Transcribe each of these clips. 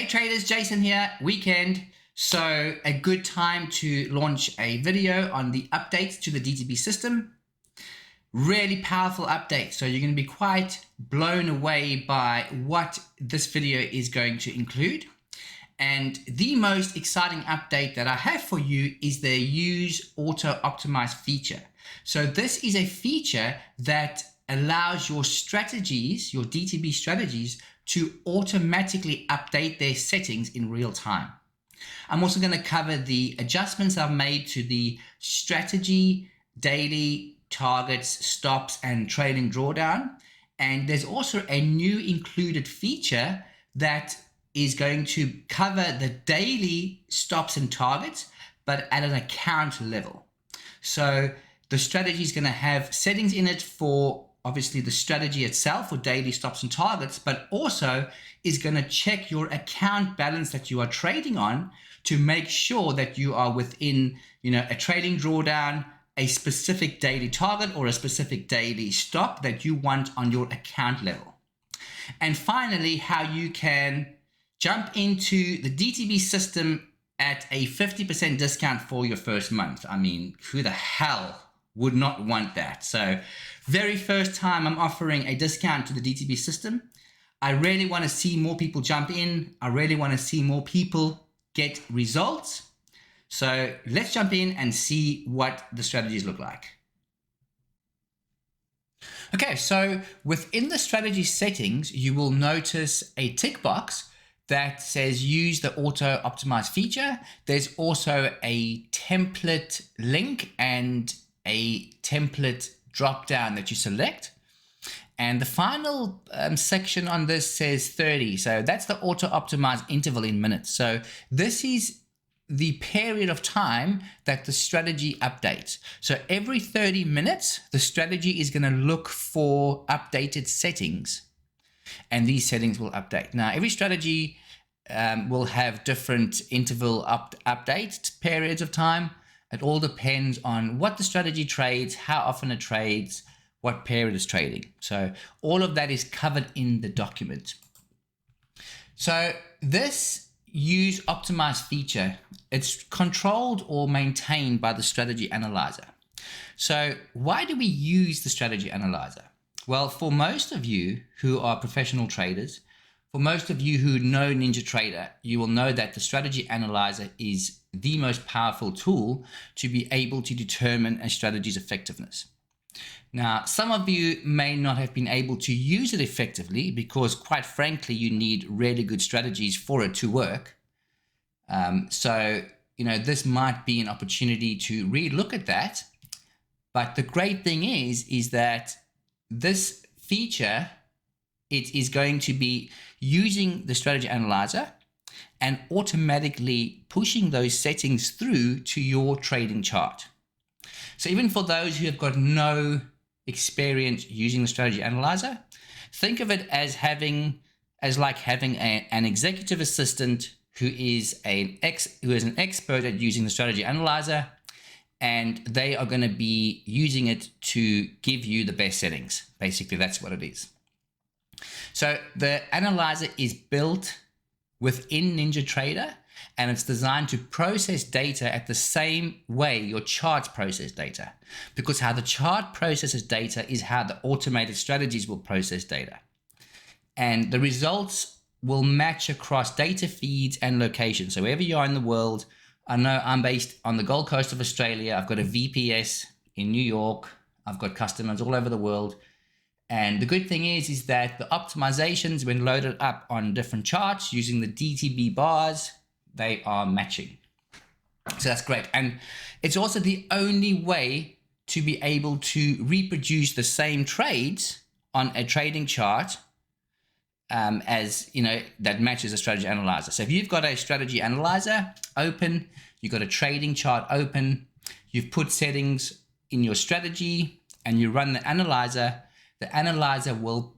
Hey traders, Jason here, weekend. So a good time to launch a video on the updates to the DTB system. Really powerful update. So you're going to be quite blown away by what this video is going to include. And the most exciting update that I have for you is the Use Auto Optimize feature. So this is a feature that allows your strategies, your DTB strategies, to automatically update their settings in real time. I'm also going to cover the adjustments I've made to the strategy, daily targets, stops, and trailing drawdown. And there's also a new included feature that is going to cover the daily stops and targets, but at an account level. So the strategy is going to have settings in it for obviously the strategy itself for daily stops and targets, but also is going to check your account balance that you are trading on to make sure that you are within, a trailing drawdown, a specific daily target or a specific daily stop that you want on your account level. And finally, how you can jump into the DTB system at a 50% discount for your first month. I mean, who the hell would not want that? So very first time I'm offering a discount to the DTB system. I really want to see more people jump in. I really want to see more people get results. So let's jump in and see what the strategies look like. Okay, so within the strategy settings, you will notice a tick box that says use the auto optimize feature. There's also a template link and a template drop down that you select. And the final section on this says 30. So that's the auto optimize interval in minutes. So this is the period of time that the strategy updates. So every 30 minutes, the strategy is going to look for updated settings, and these settings will update. Now, every strategy will have different interval update periods of time. It all depends on what the strategy trades, how often it trades, what period it's trading. So all of that is covered in the document. So this Use Optimize feature, it's controlled or maintained by the strategy analyzer. So why do we use the strategy analyzer? Well, for most of you who are professional traders, for most of you who know NinjaTrader, you will know that the strategy analyzer is the most powerful tool to be able to determine a strategy's effectiveness. Now, some of you may not have been able to use it effectively because, quite frankly, you need really good strategies for it to work. So this might be an opportunity to relook at that. But the great thing is that this feature, it is going to be using the strategy analyzer and automatically pushing those settings through to your trading chart. So even for those who have got no experience using the strategy analyzer, think of it as like having an executive assistant who is an expert at using the strategy analyzer, and they are going to be using it to give you the best settings. Basically, that's what it is. So the analyzer is built within NinjaTrader, and it's designed to process data at the same way your charts process data, because how the chart processes data is how the automated strategies will process data. And the results will match across data feeds and locations. So wherever you are in the world, I know I'm based on the Gold Coast of Australia. I've got a VPS in New York. I've got customers all over the world. And the good thing is that the optimizations, when loaded up on different charts using the DTB bars, they are matching. So that's great. And it's also the only way to be able to reproduce the same trades on a trading chart that matches a strategy analyzer. So if you've got a strategy analyzer open, you've got a trading chart open, you've put settings in your strategy, and you run the analyzer will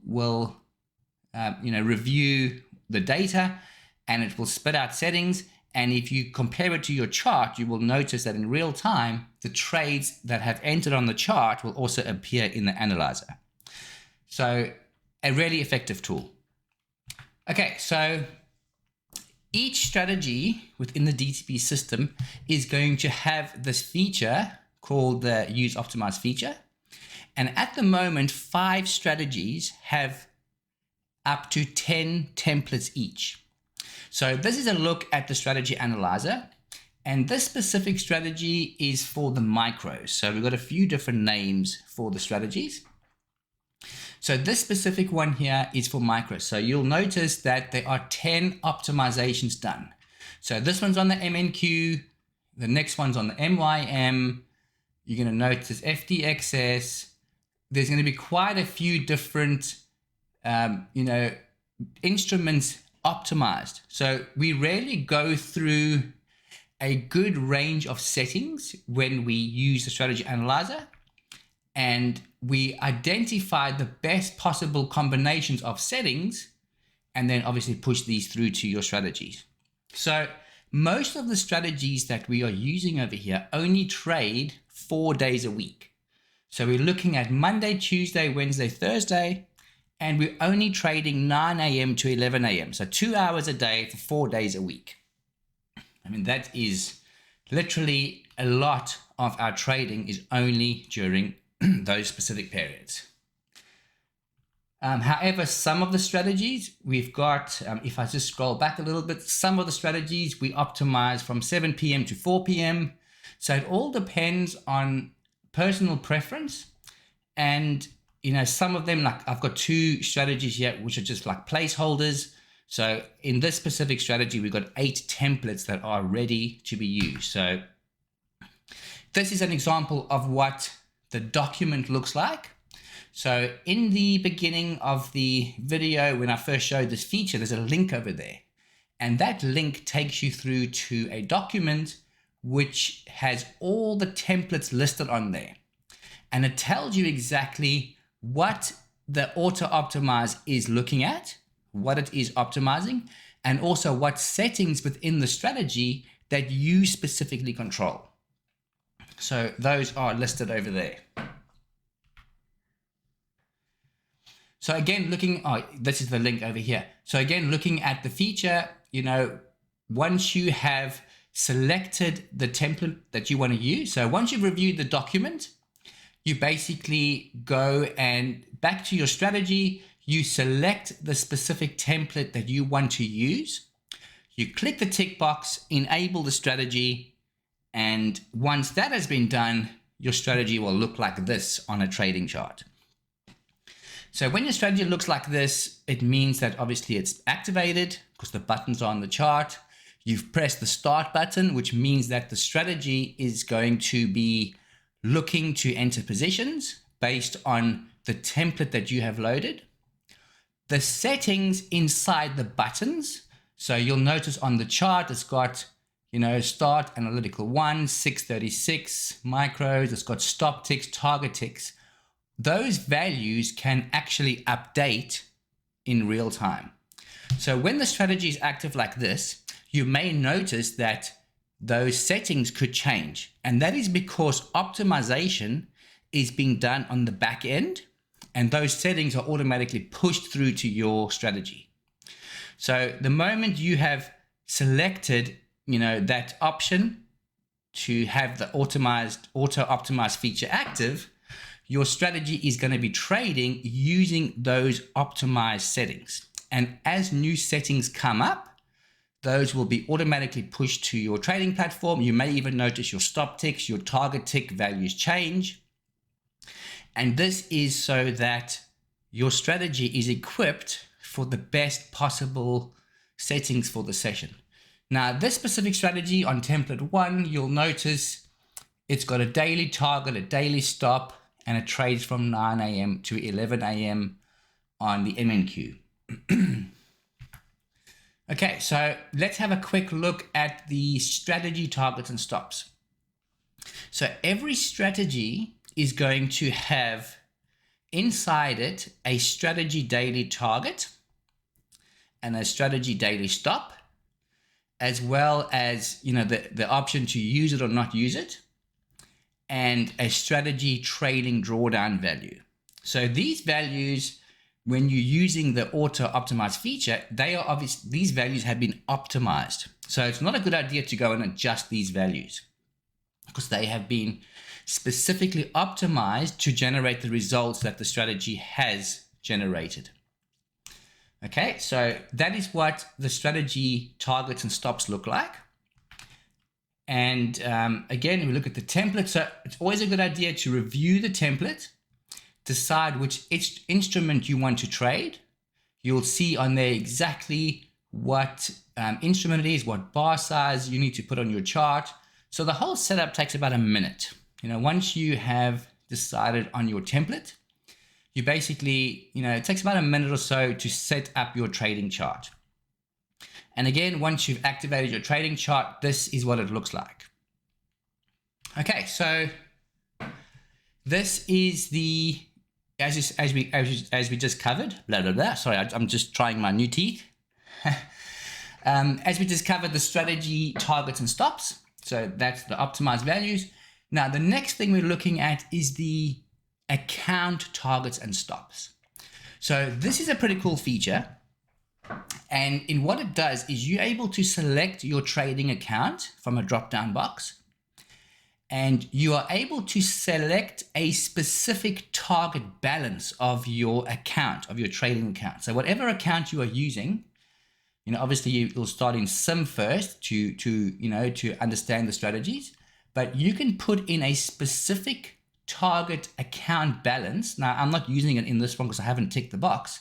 review the data, and it will spit out settings. And if you compare it to your chart, you will notice that in real time, the trades that have entered on the chart will also appear in the analyzer. So a really effective tool. Okay, so Each strategy within the DTB system is going to have this feature called the Use Optimize feature. And at the moment, 5 strategies have up to 10 templates each. So this is a look at the strategy analyzer. And this specific strategy is for the micros. So we've got a few different names for the strategies. So this specific one here is for micros. So you'll notice that there are 10 optimizations done. So this one's on the MNQ, the next one's on the MYM. You're going to notice FDXS. There's going to be quite a few different, instruments optimized. So we rarely go through a good range of settings when we use the strategy analyzer, and we identify the best possible combinations of settings and then obviously push these through to your strategies. So most of the strategies that we are using over here only trade 4 days a week. So we're looking at Monday, Tuesday, Wednesday, Thursday, and we're only trading 9 a.m. to 11 a.m. So 2 hours a day for 4 days a week. I mean, that is literally a lot of our trading is only during those specific periods. However, some of the strategies we've got, if I just scroll back a little bit, some of the strategies we optimize from 7 p.m. to 4 p.m. So it all depends on personal preference. And, some of them, like I've got 2 strategies here, which are just like placeholders. So in this specific strategy, we've got 8 templates that are ready to be used. So this is an example of what the document looks like. So in the beginning of the video, when I first showed this feature, there's a link over there. And that link takes you through to a document which has all the templates listed on there. And it tells you exactly what the auto optimize is looking at, what it is optimizing, and also what settings within the strategy that you specifically control. So those are listed over there. So again, this is the link over here. So again, looking at the feature, once you have selected the template that you want to use, so once you've reviewed the document, you basically go and back to your strategy, you select the specific template that you want to use, you click the tick box, enable the strategy, and once that has been done, your strategy will look like this on a trading chart. So when your strategy looks like this, it means that obviously it's activated because the buttons are on the chart. You've pressed the start button, which means that the strategy is going to be looking to enter positions based on the template that you have loaded. The settings inside the buttons. So you'll notice on the chart, it's got, start analytical 1, 636 micros. It's got stop ticks, target ticks. Those values can actually update in real time. So when the strategy is active like this, you may notice that those settings could change. And that is because optimization is being done on the back end, and those settings are automatically pushed through to your strategy. So the moment you have selected, that option to have the auto optimize feature active, your strategy is going to be trading using those optimized settings. And as new settings come up, those will be automatically pushed to your trading platform. You may even notice your stop ticks, your target tick values change. And this is so that your strategy is equipped for the best possible settings for the session. Now, this specific strategy on template 1, you'll notice it's got a daily target, a daily stop, and it trades from 9 a.m. to 11 a.m. on the MNQ. Okay, so let's have a quick look at the strategy targets and stops. So every strategy is going to have inside it a strategy daily target and a strategy daily stop, as well as the option to use it or not use it, and a strategy trading drawdown value. So these values when you're using the auto optimize feature, they are obviously, these values have been optimized. So it's not a good idea to go and adjust these values because they have been specifically optimized to generate the results that the strategy has generated. Okay, so that is what the strategy targets and stops look like. And again, we look at the template. So it's always a good idea to review the template, decide which instrument you want to trade. You'll see on there exactly what instrument it is, what bar size you need to put on your chart. So the whole setup takes about a minute. Once you have decided on your template, you basically, it takes about a minute or so to set up your trading chart. And again, once you've activated your trading chart, this is what it looks like. Okay, so this is the, as we just covered, blah, blah, blah. Sorry, I'm just trying my new teeth. As we just covered the strategy targets and stops. So that's the optimized values. Now, the next thing we're looking at is the account targets and stops. So this is a pretty cool feature. And in what it does is you're able to select your trading account from a drop-down box. And you are able to select a specific target balance of your account, of your trading account. So whatever account you are using, obviously you'll start in sim first to understand the strategies, but you can put in a specific target account balance. Now, I'm not using it in this one because I haven't ticked the box,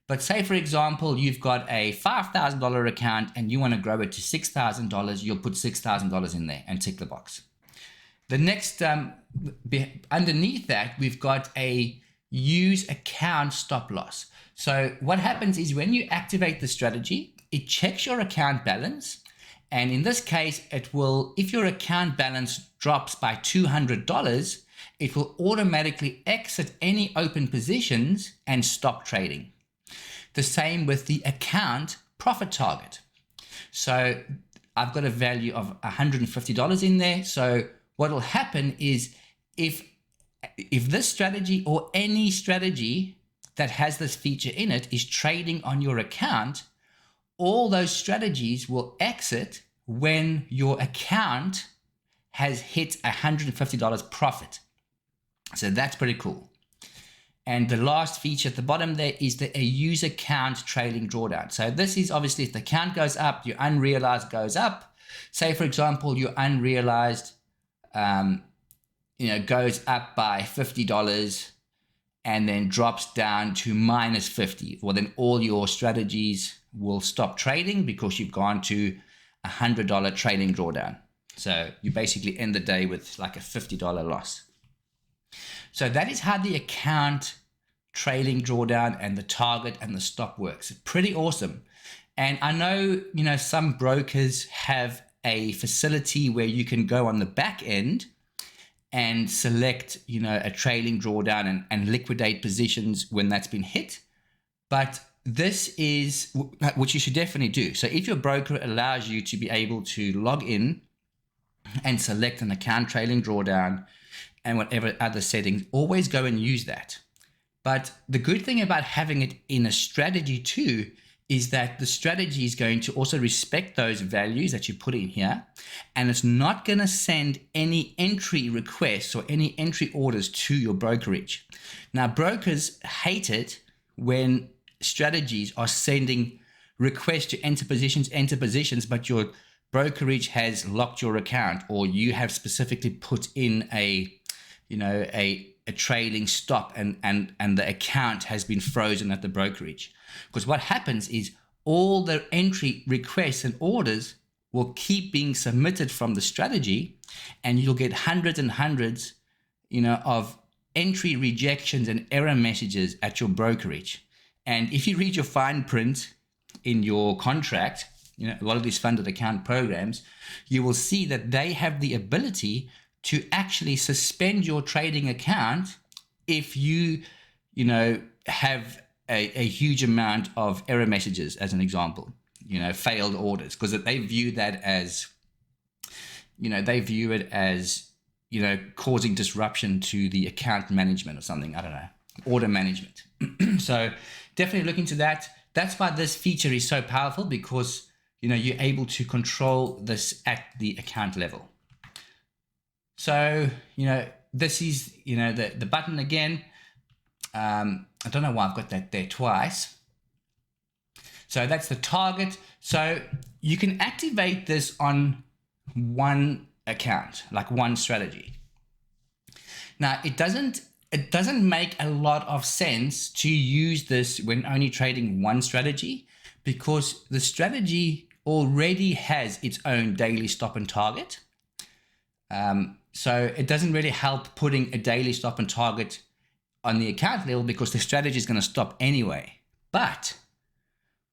but say, for example, you've got a $5,000 account and you want to grow it to $6,000, you'll put $6,000 in there and tick the box. The next, underneath that, we've got a use account stop loss. So what happens is when you activate the strategy, it checks your account balance. And in this case, it will, if your account balance drops by $200, it will automatically exit any open positions and stop trading. The same with the account profit target. So I've got a value of $150 in there. So what will happen is if this strategy or any strategy that has this feature in it is trading on your account, all those strategies will exit when your account has hit $150 profit. So that's pretty cool. And the last feature at the bottom there is a use account trailing drawdown. So this is obviously if the account goes up, your unrealized goes up. Say, for example, your unrealized goes up by $50 and then drops down to minus 50. Well, then all your strategies will stop trading because you've gone to $100 trailing drawdown. So you basically end the day with like a $50 loss. So that is how the account trailing drawdown and the target and the stop works. It's pretty awesome. And I know, some brokers have a facility where you can go on the back end and select, a trailing drawdown and liquidate positions when that's been hit. But this is what you should definitely do. So if your broker allows you to be able to log in and select an account trailing drawdown and whatever other settings, always go and use that. But the good thing about having it in a strategy too is that the strategy is going to also respect those values that you put in here, and it's not going to send any entry requests or any entry orders to your brokerage. Now, brokers hate it when strategies are sending requests to enter positions, but your brokerage has locked your account, or you have specifically put in a trailing stop and the account has been frozen at the brokerage. Because what happens is all the entry requests and orders will keep being submitted from the strategy, and you'll get hundreds and hundreds, of entry rejections and error messages at your brokerage. And if you read your fine print in your contract, a lot of these funded account programs, you will see that they have the ability to actually suspend your trading account if you, have a huge amount of error messages, as an example, failed orders, because they view that as, causing disruption to the account management or something. I don't know. order management. So definitely look into that. That's why this feature is so powerful, because you're able to control this at the account level. So this is the button again. I don't know why I've got that there twice. So that's the target. So you can activate this on one account, like one strategy. Now it doesn't make a lot of sense to use this when only trading one strategy, because the strategy already has its own daily stop and target. So it doesn't really help putting a daily stop and target on the account level, because the strategy is going to stop anyway. But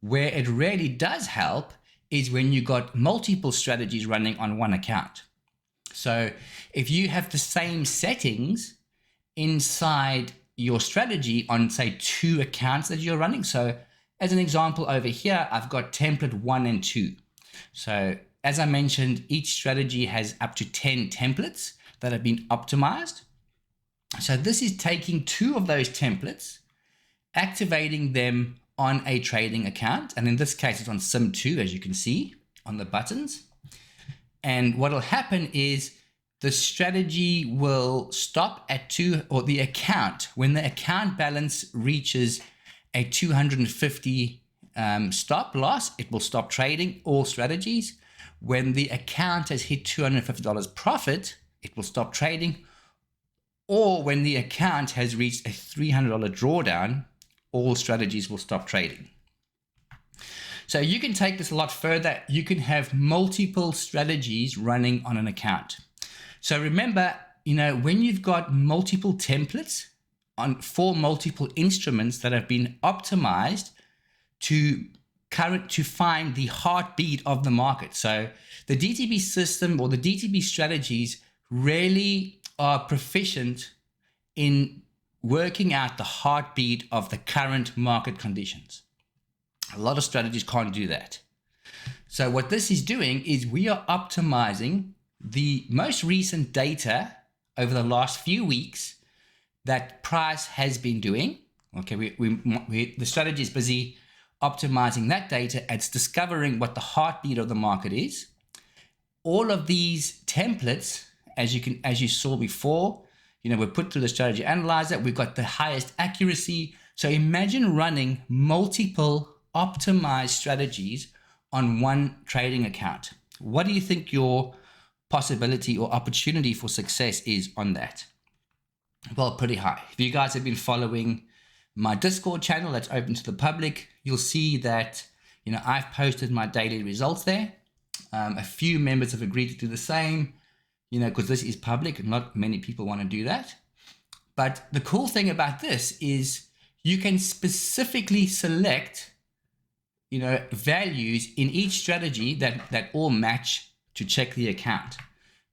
where it really does help is when you got multiple strategies running on one account. So if you have the same settings inside your strategy on, say, 2 accounts that you're running. So as an example over here, I've got template 1 and 2. So as I mentioned, each strategy has up to 10 templates that have been optimized. So this is taking 2 of those templates, activating them on a trading account. And in this case, it's on Sim 2, as you can see on the buttons. And what will happen is the strategy will stop at 2, or the account, when the account balance reaches a 250 stop loss, it will stop trading all strategies. When the account has hit $250 profit, it will stop trading. Or when the account has reached a $300 drawdown, all strategies will stop trading. So you can take this a lot further. You can have multiple strategies running on an account. So remember, when you've got multiple templates for multiple instruments that have been optimized to find the heartbeat of the market. So the DTB system, or the DTB strategies, really are proficient in working out the heartbeat of the current market conditions. A lot of strategies can't do that. So what this is doing is we are optimizing the most recent data over the last few weeks that price has been doing. Okay, the strategy is busy optimizing that data. It's discovering what the heartbeat of the market is. All of these templates, as you saw before, we're put through the strategy analyzer. We've got the highest accuracy. So imagine running multiple optimized strategies on one trading account. What do you think your possibility or opportunity for success is on that? Well, pretty high. If you guys have been following my Discord channel that's open to the public, you'll see that I've posted my daily results there. A few members have agreed to do the same, because this is public. Not many people want to do that. But the cool thing about this is you can specifically select values in each strategy that all match to check the account.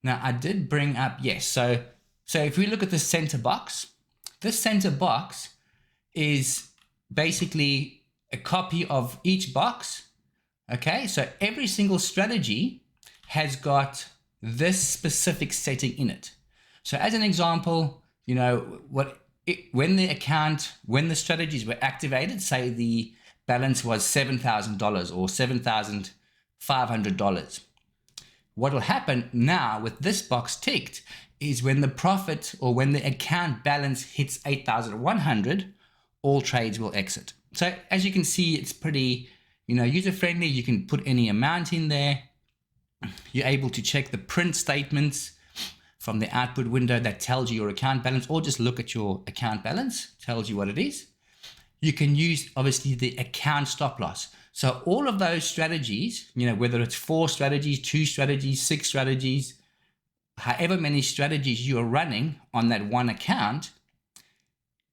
Now I did bring up, yes. So if we look at the center box, this center box is basically a copy of each box. Okay, so every single strategy has got this specific setting in it. So as an example, when the strategies were activated, say the balance was $7,000 or $7,500. What will happen now with this box ticked is when the profit, or when the account balance hits 8,100, all trades will exit. So as you can see, it's pretty user-friendly. You can put any amount in there. You're able to check the print statements from the output window that tells you your account balance, or just look at your account balance, tells you what it is. You can use, obviously, the account stop loss. So all of those strategies, whether it's 4 strategies, 2 strategies, 6 strategies, however many strategies you are running on that one account,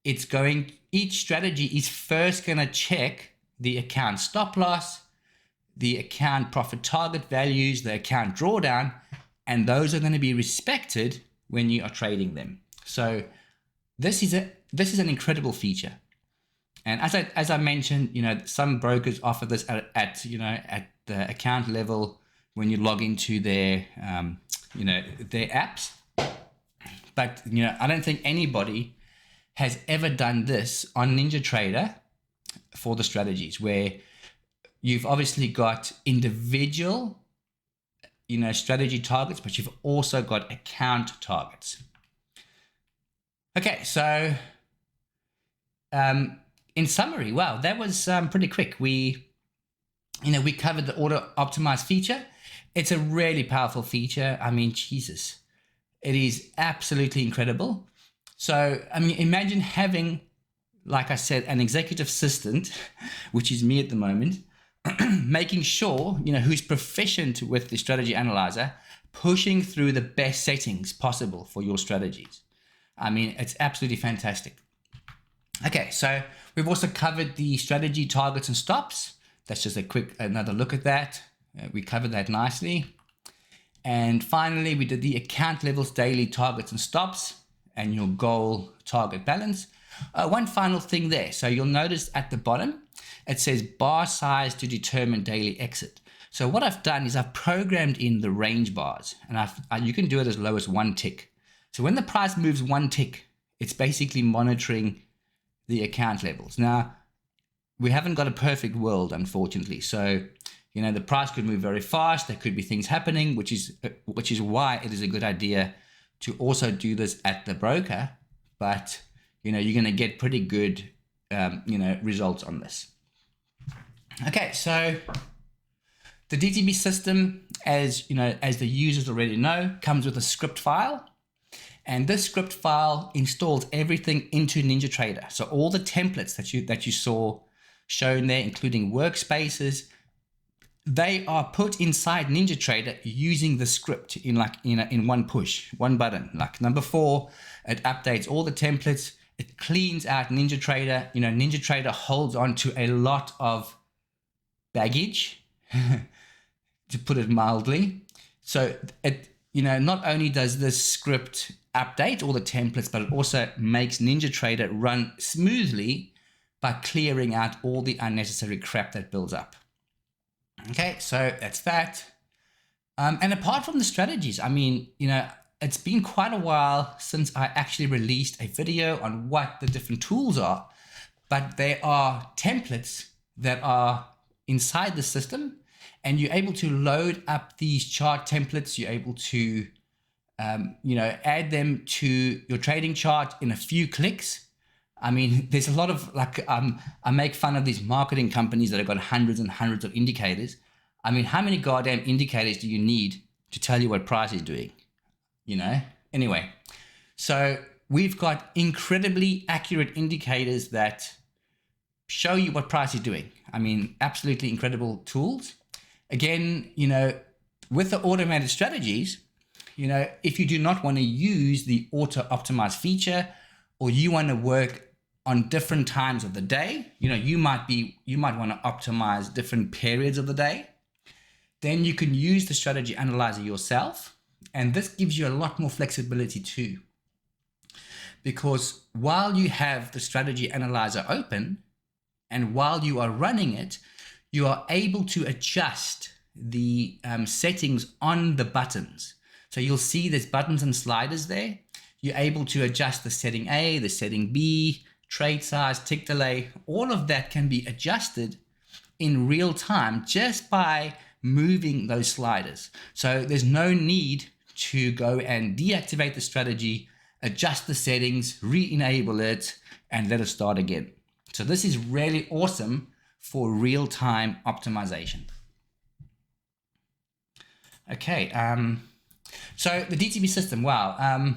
each strategy is first going to check the account stop loss, the account profit target values, the account drawdown, and those are going to be respected when you are trading them. So this is an incredible feature. And as I mentioned, some brokers offer this at the account level when you log into their their apps. But I don't think anybody has ever done this on NinjaTrader for the strategies, where you've obviously got individual, strategy targets, but you've also got account targets. Okay, so in summary, wow, that was pretty quick. We covered the auto optimize feature. It's a really powerful feature. I mean, Jesus, it is absolutely incredible. So, I mean, imagine having, like I said, an executive assistant, which is me at the moment, making sure, who's proficient with the strategy analyzer, pushing through the best settings possible for your strategies. I mean, it's absolutely fantastic. Okay, so we've also covered the strategy targets and stops. That's just another look at that. We covered that nicely. And finally, we did the account levels, daily targets and stops, and your goal target balance. One final thing there. So you'll notice at the bottom, it says bar size to determine daily exit. So what I've done is I've programmed in the range bars, and you can do it as low as 1 tick. So when the price moves 1 tick, it's basically monitoring the account levels. Now, we haven't got a perfect world, unfortunately. So, the price could move very fast. There could be things happening, which is why it is a good idea to also do this at the broker. But, you're going to get pretty good, results on this. Okay, so the DTB system, as the users already know, comes with a script file. And this script file installs everything into NinjaTrader. So all the templates that you saw shown there, including workspaces, they are put inside NinjaTrader using the script in one push, one button. Like number 4, it updates all the templates. It cleans out NinjaTrader. NinjaTrader holds on to a lot of baggage, to put it mildly. So it, not only does this script update all the templates, but it also makes NinjaTrader run smoothly by clearing out all the unnecessary crap that builds up. Okay, so that's that. And apart from the strategies, I mean, it's been quite a while since I actually released a video on what the different tools are, but there are templates that are inside the system, and you're able to load up these chart templates. You're able to, add them to your trading chart in a few clicks. I mean, there's a lot of I make fun of these marketing companies that have got hundreds and hundreds of indicators. I mean, how many goddamn indicators do you need to tell you what price is doing? Anyway, so we've got incredibly accurate indicators that show you what price is doing. I mean, absolutely incredible tools. Again, with the automated strategies, if you do not want to use the auto optimize feature, or you want to work on different times of the day, you might want to optimize different periods of the day, then you can use the strategy analyzer yourself. And this gives you a lot more flexibility too. Because while you have the strategy analyzer open, and while you are running it, you are able to adjust the settings on the buttons. So you'll see there's buttons and sliders there. You're able to adjust the setting A, the setting B, trade size, tick delay. All of that can be adjusted in real time just by moving those sliders. So there's no need to go and deactivate the strategy, adjust the settings, re-enable it, and let it start again. So this is really awesome for real-time optimization. Okay, so the DTB system, wow.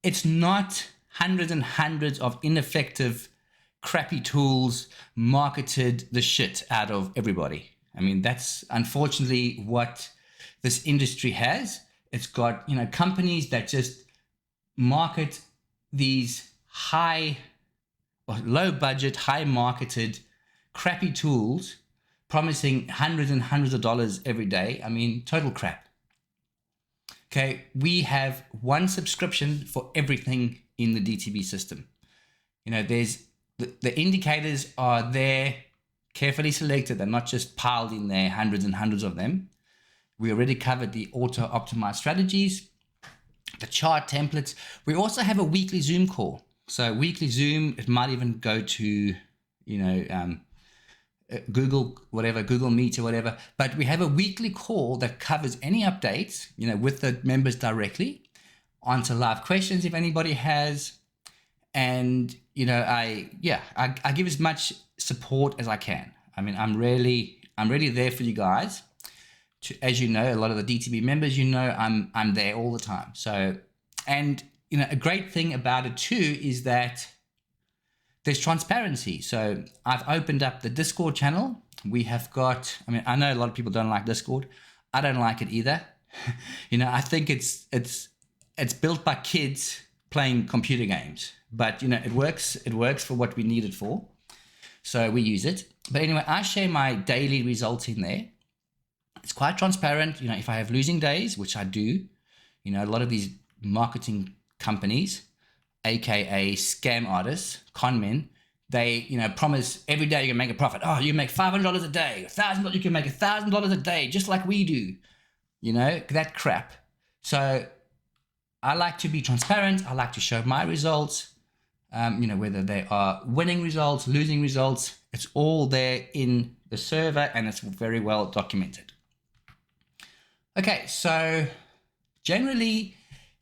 It's not hundreds and hundreds of ineffective, crappy tools marketed the shit out of everybody. I mean, that's unfortunately what this industry has. It's got, companies that just market these low budget, high marketed, crappy tools, promising hundreds and hundreds of dollars every day. I mean, total crap. Okay, we have one subscription for everything in the DTB system. There's the indicators are there, carefully selected. They're not just piled in there, hundreds and hundreds of them. We already covered the auto optimized strategies. the chart templates. We also have a weekly Zoom call. So weekly Zoom, it might even go to, Google, whatever, Google Meet or whatever. But we have a weekly call that covers any updates, with the members directly, answer live questions if anybody has. And, I give as much support as I can. I mean, I'm really there for you guys. As you know, a lot of the DTB members, I'm there all the time. So, and, a great thing about it too is that there's transparency. So I've opened up the Discord channel. We have got, I know a lot of people don't like Discord. I don't like it either. I think it's built by kids playing computer games, but it works for what we need it for. So we use it. But anyway, I share my daily results in there. It's quite transparent. If I have losing days, which I do, a lot of these marketing companies, AKA scam artists, con men, they, promise every day you're going to make a profit. Oh, you make $500 a day, $1,000, you can make $1,000 a day, just like we do, that crap. So I like to be transparent. I like to show my results, whether they are winning results, losing results, it's all there in the server and it's very well documented. Okay, so generally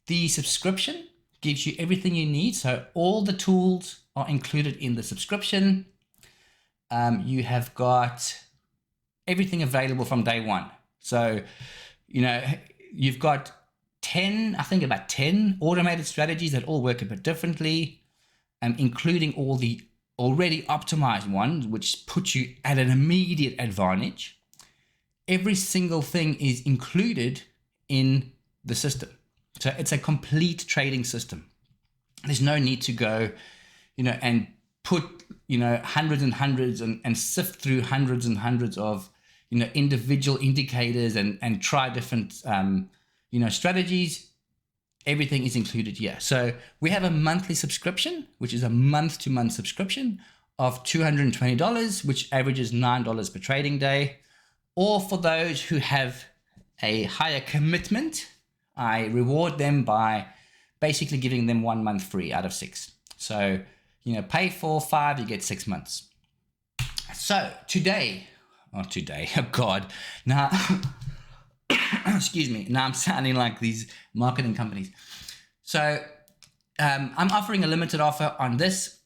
the subscription gives you everything you need. So all the tools are included in the subscription. You have got everything available from day one. So, you've got about 10 automated strategies that all work a bit differently, including all the already optimized ones, which put you at an immediate advantage. Every single thing is included in the system. So it's a complete trading system. There's no need to go, and put, hundreds and hundreds and sift through hundreds and hundreds of, individual indicators and try different, strategies. Everything is included here. So we have a monthly subscription, which is a month-to-month subscription of $220, which averages $9 per trading day. Or for those who have a higher commitment, I reward them by basically giving them 1 month free out of 6. So, pay for 5, you get 6 months. So oh God, now, excuse me, now I'm sounding like these marketing companies. So I'm offering a limited offer on this,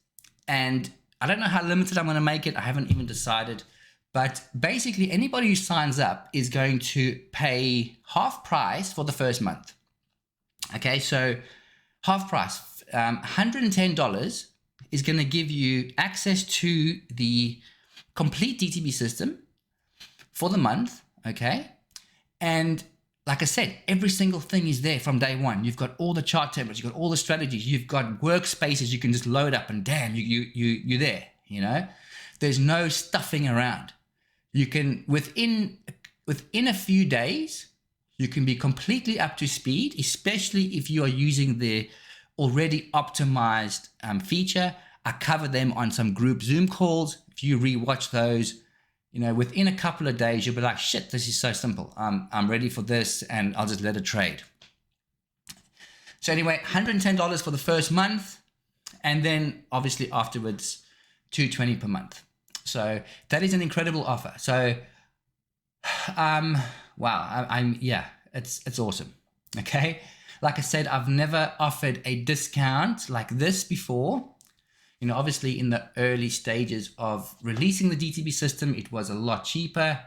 and I don't know how limited I'm going to make it. I haven't even decided. But basically, anybody who signs up is going to pay half price for the first month. Okay, so half price, $110 is going to give you access to the complete DTB system for the month, okay? And like I said, every single thing is there from day one. You've got all the chart templates, you've got all the strategies, you've got workspaces you can just load up and damn, you're there, There's no stuffing around. You can, within a few days, you can be completely up to speed, especially if you are using the already optimized feature. I cover them on some group Zoom calls. If you rewatch those, within a couple of days, you'll be like, shit, this is so simple. I'm ready for this and I'll just let it trade. So anyway, $110 for the first month. And then obviously afterwards, $220 per month. So that is an incredible offer. So, wow, it's awesome. Okay. Like I said, I've never offered a discount like this before. Obviously in the early stages of releasing the DTB system, it was a lot cheaper,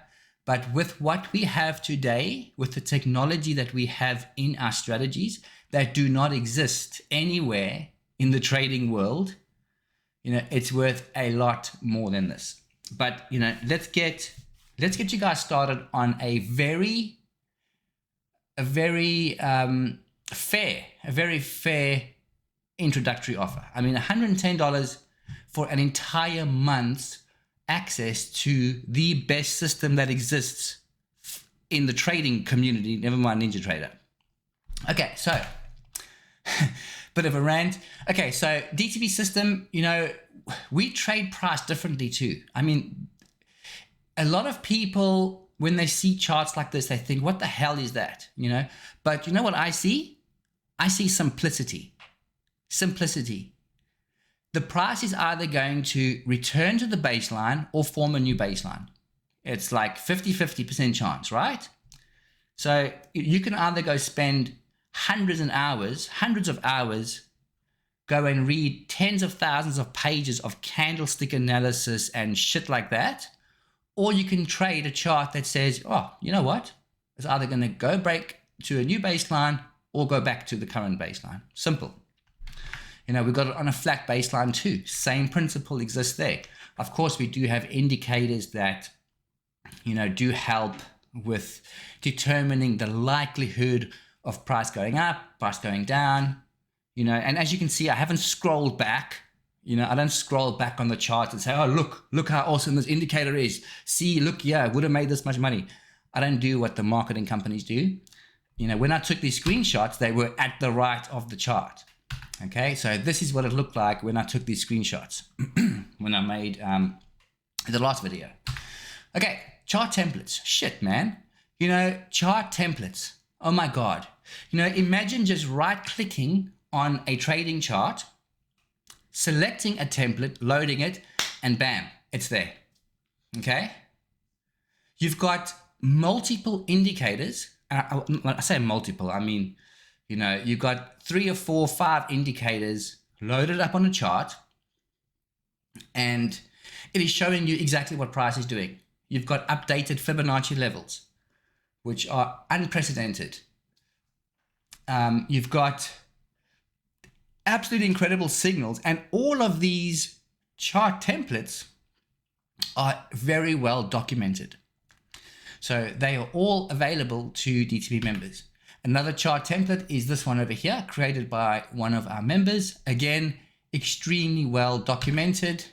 but with what we have today, with the technology that we have in our strategies that do not exist anywhere in the trading world, it's worth a lot more than this. But, let's get you guys started on a very fair introductory offer. $110 for an entire month's access to the best system that exists in the trading community, never mind NinjaTrader. Okay, so bit of a rant. Okay, so DTB system, we trade price differently too. A lot of people, when they see charts like this, they think, what the hell is that? But you know what I see? I see simplicity. Simplicity. The price is either going to return to the baseline or form a new baseline. It's like 50-50% chance, right? So you can either go spend hundreds of hours, go and read tens of thousands of pages of candlestick analysis and shit like that, or you can trade a chart that says, oh, you know what? It's either going to go break to a new baseline or go back to the current baseline. Simple. You know, we've got it on a flat baseline too. Same principle exists there. Of course, we do have indicators that, you know, do help with determining the likelihood of price going up, price going down, you know, and as you can see, I haven't scrolled back. You know, I don't scroll back on the chart and say, oh, look how awesome this indicator is. See, look, yeah, I would have made this much money. I don't do what the marketing companies do. You know, when I took these screenshots, they were at the right of the chart. Okay, so this is what it looked like when I took these screenshots when I made the last video. Okay, chart templates. Shit, man. You know, chart templates. Oh my God. You know, imagine just right-clicking on a trading chart, selecting a template, loading it, and bam, it's there. Okay? You've got multiple indicators. When I say multiple, I mean, you know, you've got 3 or 4 or 5 indicators loaded up on a chart, and it is showing you exactly what price is doing. You've got updated Fibonacci levels, which are unprecedented. You've got absolutely incredible signals, and all of these chart templates are very well documented. So they are all available to DTB members. Another chart template is this one over here, created by one of our members. Again, extremely well documented.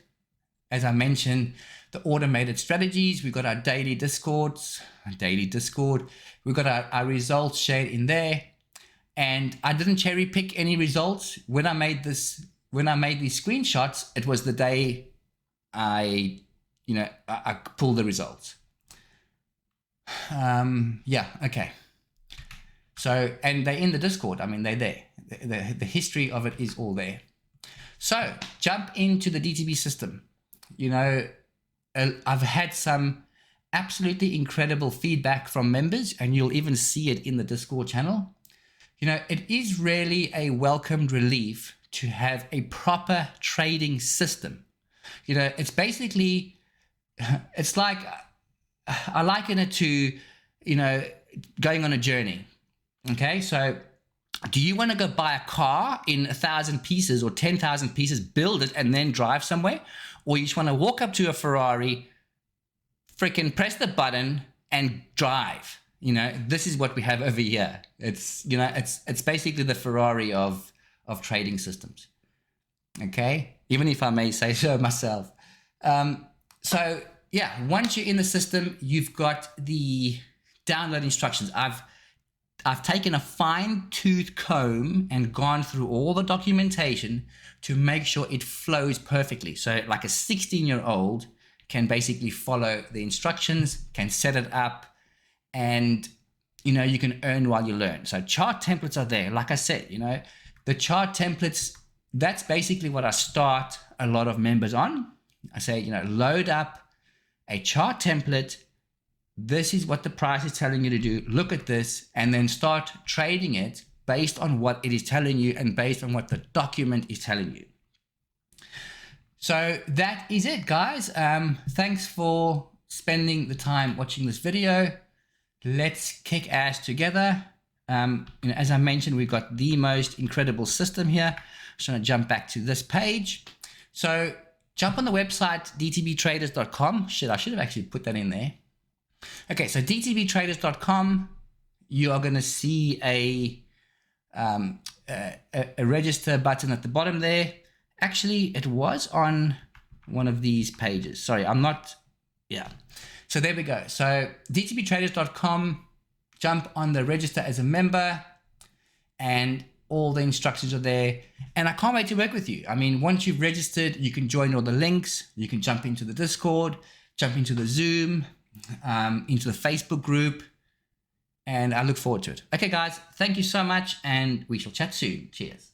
As I mentioned, the automated strategies, we've got our daily discords, we've got our results shared in there. And I didn't cherry pick any results. When I made these screenshots, it was the day I pulled the results. Yeah, okay. So, and they're in the Discord. I mean, they're there. The history of it is all there. So jump into the DTB system. You know, I've had some absolutely incredible feedback from members, and you'll even see it in the Discord channel. You know, it is really a welcomed relief to have a proper trading system. You know, it's basically, it's like, I liken it to, you know, going on a journey. Okay, so do you want to go buy a car in 1,000 pieces or 10,000 pieces, build it, and then drive somewhere? Or you just want to walk up to a Ferrari, freaking press the button and drive? You know, this is what we have over here. It's, you know, it's basically the Ferrari of trading systems. Okay, even if I may say so myself. So yeah, once you're in the system, you've got the download instructions. I've taken a fine-tooth comb and gone through all the documentation to make sure it flows perfectly. So like a 16-year-old can basically follow the instructions, can set it up, and, you know, you can earn while you learn. So chart templates are there. Like I said, you know, the chart templates, that's basically what I start a lot of members on. I say, you know, load up a chart template. This is what the price is telling you to do. Look at this, and then start trading it based on what it is telling you and based on what the document is telling you. So that is it, guys. Thanks for spending the time watching this video. Let's kick ass together. You know, as I mentioned, we've got the most incredible system here. Just going to jump back to this page. So jump on the website, dtbtraders.com. Shit, I should have actually put that in there. Okay, so dtbtraders.com, you are going to see a register button at the bottom there. Actually, it was on one of these pages. Sorry, I'm not, yeah. So there we go. So dtbtraders.com, jump on the register as a member, and all the instructions are there. And I can't wait to work with you. I mean, once you've registered, you can join all the links. You can jump into the Discord, jump into the Zoom, into the Facebook group. and I look forward to it. Okay, guys, thank you so much, and we shall chat soon. Cheers.